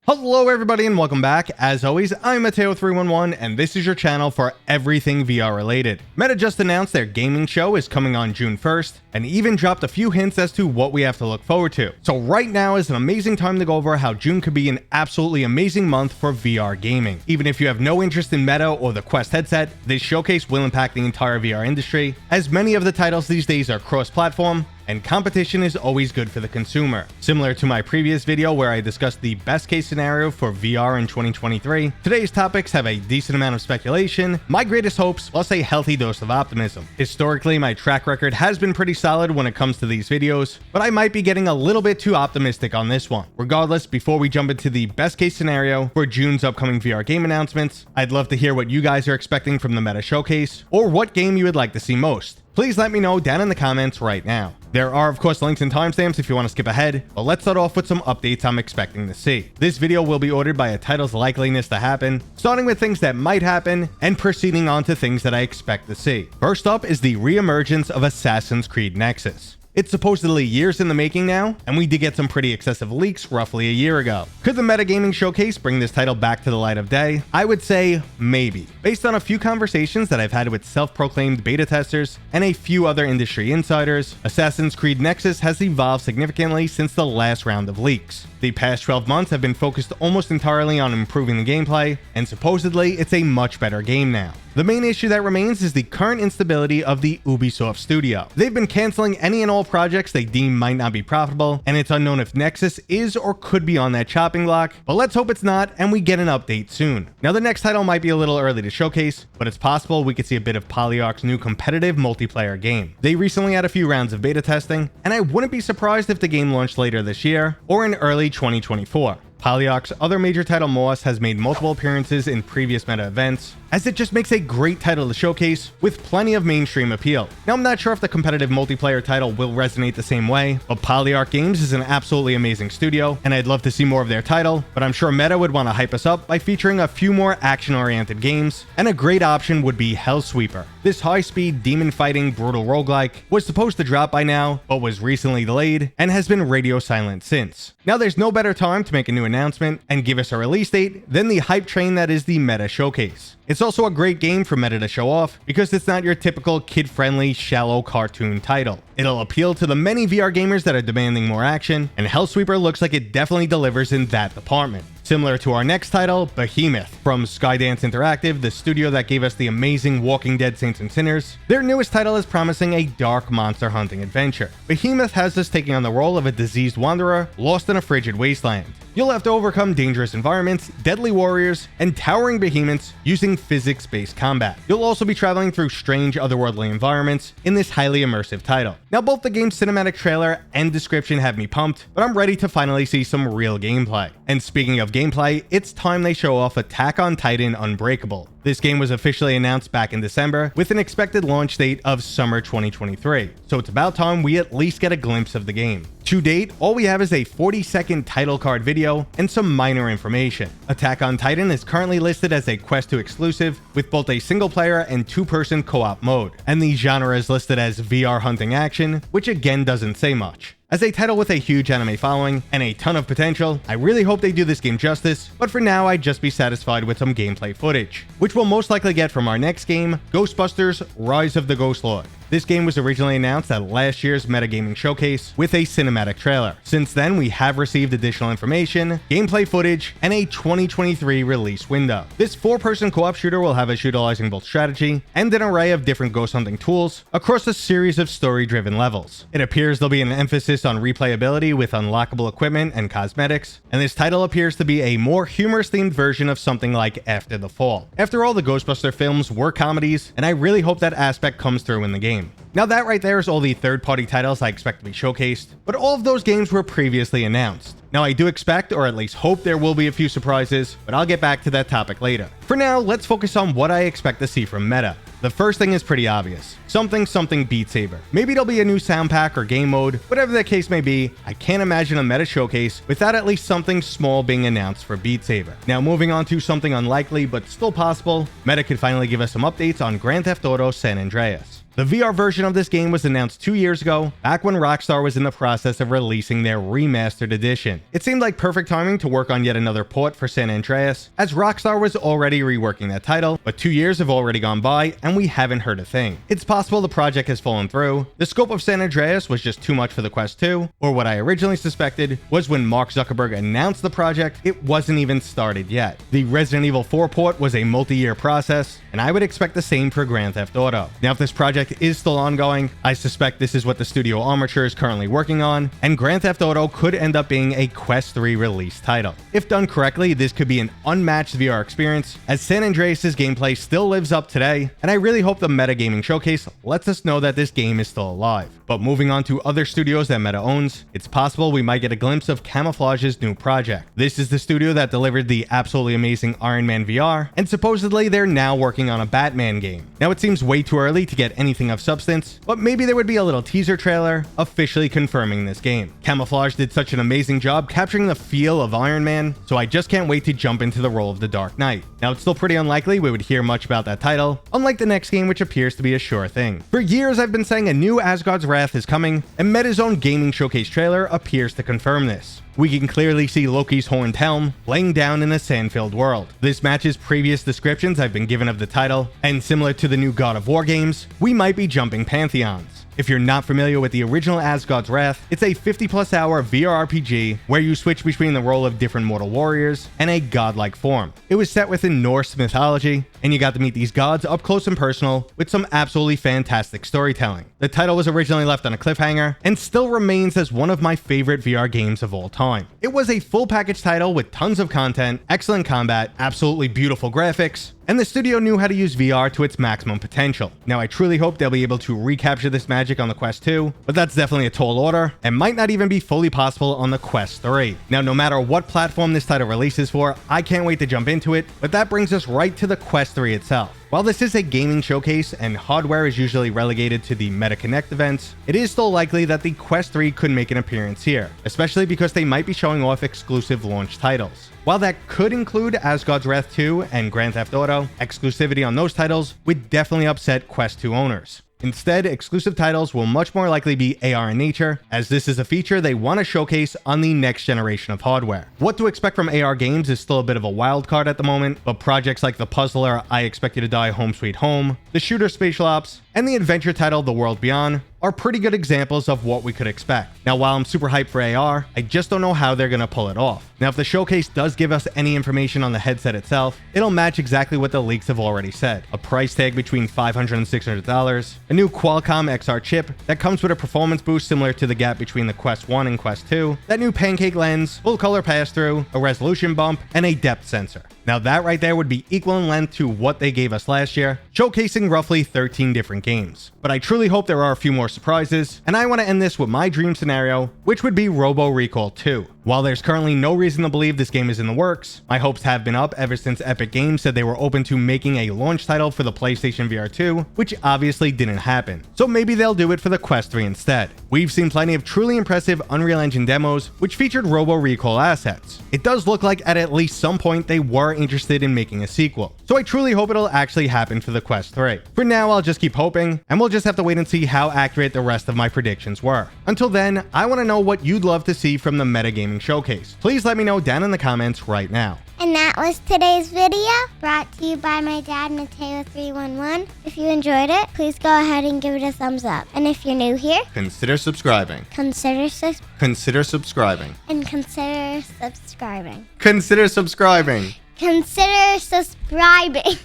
Hello everybody and welcome back. As always, I'm Mateo311 and this is your channel for everything VR related. Meta just announced their gaming show is coming on June 1st and even dropped a few hints as to what we have to look forward to. So right now is an amazing time to go over how June could be an absolutely amazing month for VR gaming. Even if you have no interest in Meta or the Quest headset, this showcase will impact the entire VR industry, as many of the titles these days are cross-platform, and competition is always good for the consumer. Similar to my previous video where I discussed the best case scenario for VR in 2023, today's topics have a decent amount of speculation, my greatest hopes, plus a healthy dose of optimism. Historically, my track record has been pretty solid when it comes to these videos, but I might be getting a little bit too optimistic on this one. Regardless, before we jump into the best case scenario for June's upcoming VR game announcements, I'd love to hear what you guys are expecting from the Meta Showcase, or what game you would like to see most. Please let me know down in the comments right now. There are of course links and timestamps if you want to skip ahead, but let's start off with some updates I'm expecting to see. This video will be ordered by a title's likeliness to happen, starting with things that might happen and proceeding on to things that I expect to see. First up is the re-emergence of Assassin's Creed Nexus. It's supposedly years in the making now, and we did get some pretty excessive leaks roughly a year ago. Could the Metagaming Showcase bring this title back to the light of day? I would say maybe. Based on a few conversations that I've had with self-proclaimed beta testers and a few other industry insiders, Assassin's Creed Nexus has evolved significantly since the last round of leaks. The past 12 months have been focused almost entirely on improving the gameplay, and supposedly it's a much better game now. The main issue that remains is the current instability of the Ubisoft studio. They've been canceling any and all projects they deem might not be profitable, and it's unknown if Nexus is or could be on that chopping block, but let's hope it's not and we get an update soon. Now the next title might be a little early to showcase, but it's possible we could see a bit of Polyarc's new competitive multiplayer game. They recently had a few rounds of beta testing, and I wouldn't be surprised if the game launched later this year or in early 2024. Polyarc's other major title, Moss, has made multiple appearances in previous Meta events, as it just makes a great title to showcase with plenty of mainstream appeal. Now I'm not sure if the competitive multiplayer title will resonate the same way, but Polyarc Games is an absolutely amazing studio, and I'd love to see more of their title, but I'm sure Meta would want to hype us up by featuring a few more action-oriented games, and a great option would be Hellsweeper. This high-speed, demon-fighting, brutal roguelike was supposed to drop by now, but was recently delayed, and has been radio silent since. Now there's no better time to make a new announcement and give us a release date than the hype train that is the Meta Showcase. It's also a great game for Meta to show off because it's not your typical kid-friendly, shallow cartoon title. It'll appeal to the many VR gamers that are demanding more action, and Hellsweeper looks like it definitely delivers in that department. Similar to our next title, Behemoth, from Skydance Interactive, the studio that gave us the amazing Walking Dead Saints and Sinners. Their newest title is promising a dark monster hunting adventure. Behemoth has us taking on the role of a diseased wanderer lost in a frigid wasteland. You'll have to overcome dangerous environments, deadly warriors, and towering behemoths using physics-based combat. You'll also be traveling through strange otherworldly environments in this highly immersive title. Now both the game's cinematic trailer and description have me pumped, but I'm ready to finally see some real gameplay. And speaking of gameplay, it's time they show off Attack on Titan Unbreakable. This game was officially announced back in December with an expected launch date of summer 2023, so it's about time we at least get a glimpse of the game. To date, all we have is a 40-second title card video and some minor information. Attack on Titan is currently listed as a Quest 2 exclusive with both a single-player and two-person co-op mode, and the genre is listed as VR hunting action, which again doesn't say much. As a title with a huge anime following and a ton of potential, I really hope they do this game justice, but for now I'd just be satisfied with some gameplay footage, which we'll most likely get from our next game, Ghostbusters Rise of the Ghost Lord. This game was originally announced at last year's Metagaming Showcase with a cinematic trailer. Since then, we have received additional information, gameplay footage, and a 2023 release window. This 4-person co-op shooter will have us utilizing both strategy and an array of different ghost hunting tools across a series of story-driven levels. It appears there'll be an emphasis on replayability with unlockable equipment and cosmetics, and this title appears to be a more humorous-themed version of something like After the Fall. After all, the Ghostbuster films were comedies, and I really hope that aspect comes through in the game. Now that right there is all the third-party titles I expect to be showcased, but all of those games were previously announced. Now I do expect, or at least hope, there will be a few surprises, but I'll get back to that topic later. For now, let's focus on what I expect to see from Meta. The first thing is pretty obvious. Something Beat Saber. Maybe it'll be a new sound pack or game mode, whatever the case may be. I can't imagine a Meta showcase without at least something small being announced for Beat Saber. Now moving on to something unlikely but still possible, Meta could finally give us some updates on Grand Theft Auto San Andreas. The VR version of this game was announced 2 years ago, back when Rockstar was in the process of releasing their remastered edition. It seemed like perfect timing to work on yet another port for San Andreas, as Rockstar was already reworking that title, but 2 years have already gone by and we haven't heard a thing. It's possible the project has fallen through, the scope of San Andreas was just too much for the Quest 2, or what I originally suspected was when Mark Zuckerberg announced the project, it wasn't even started yet. The Resident Evil 4 port was a multi-year process, and I would expect the same for Grand Theft Auto. Now, if this project is still ongoing, I suspect this is what the studio Armature is currently working on, and Grand Theft Auto could end up being a Quest 3 release title. If done correctly, this could be an unmatched VR experience, as San Andreas' gameplay still lives up today, and I really hope the Metagaming Showcase lets us know that this game is still alive. But moving on to other studios that Meta owns, it's possible we might get a glimpse of Camouflage's new project. This is the studio that delivered the absolutely amazing Iron Man VR, and supposedly they're now working on a Batman game. Now, it seems way too early to get anything of substance, but maybe there would be a little teaser trailer officially confirming this game. Camouflage did such an amazing job capturing the feel of Iron Man, so I just can't wait to jump into the role of the Dark Knight. Now, it's still pretty unlikely we would hear much about that title, unlike the next game, which appears to be a sure thing. For years, I've been saying a new Asgard's Wrath is coming, and Meta's own gaming showcase trailer appears to confirm this. We can clearly see Loki's horned helm laying down in a sand-filled world. This matches previous descriptions I've been given of the title, and similar to the new God of War games, we might be jumping pantheons. If you're not familiar with the original Asgard's Wrath, it's a 50+ hour VR RPG where you switch between the role of different mortal warriors and a godlike form. It was set within Norse mythology, and you got to meet these gods up close and personal with some absolutely fantastic storytelling. The title was originally left on a cliffhanger and still remains as one of my favorite VR games of all time. It was a full package title with tons of content, excellent combat, absolutely beautiful graphics, and the studio knew how to use VR to its maximum potential. Now, I truly hope they'll be able to recapture this magic on the Quest 2, but that's definitely a tall order and might not even be fully possible on the Quest 3. Now, no matter what platform this title releases for, I can't wait to jump into it, but that brings us right to the Quest 3 itself. While this is a gaming showcase and hardware is usually relegated to the Meta Connect events, it is still likely that the Quest 3 could make an appearance here, especially because they might be showing off exclusive launch titles. While that could include Asgard's Wrath 2 and Grand Theft Auto, exclusivity on those titles would definitely upset Quest 2 owners. Instead, exclusive titles will much more likely be AR in nature, as this is a feature they want to showcase on the next generation of hardware. What to expect from AR games is still a bit of a wild card at the moment, but projects like the puzzler I Expect You to Die Home Sweet Home, the shooter Spatial Ops, and the adventure title The World Beyond are pretty good examples of what we could expect. Now, while I'm super hyped for AR, I just don't know how they're gonna pull it off. Now, if the showcase does give us any information on the headset itself, it'll match exactly what the leaks have already said. A price tag between $500 and $600, a new Qualcomm XR chip that comes with a performance boost similar to the gap between the Quest 1 and Quest 2, that new pancake lens, full color pass-through, a resolution bump, and a depth sensor. Now, that right there would be equal in length to what they gave us last year, showcasing roughly 13 different games. But I truly hope there are a few more surprises, and I want to end this with my dream scenario, which would be Robo Recall 2. While there's currently no reason to believe this game is in the works, my hopes have been up ever since Epic Games said they were open to making a launch title for the PlayStation VR 2, which obviously didn't happen. So maybe they'll do it for the Quest 3 instead. We've seen plenty of truly impressive Unreal Engine demos, which featured Robo Recall assets. It does look like at least some point they were interested in making a sequel. So I truly hope it'll actually happen for the Quest 3. For now, I'll just keep hoping, and we'll just have to wait and see how accurate the rest of my predictions were. Until then, I want to know what you'd love to see from the Metagaming Showcase. Please let me know down in the comments right now. And that was today's video, brought to you by my dad, Mateo311. If you enjoyed it, please go ahead and give it a thumbs up. And if you're new here, Consider subscribing. consider subscribing. Consider subscribing. Consider subscribing. Consider subscribing.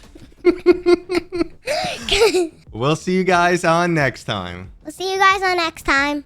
We'll see you guys on next time. We'll see you guys on next time.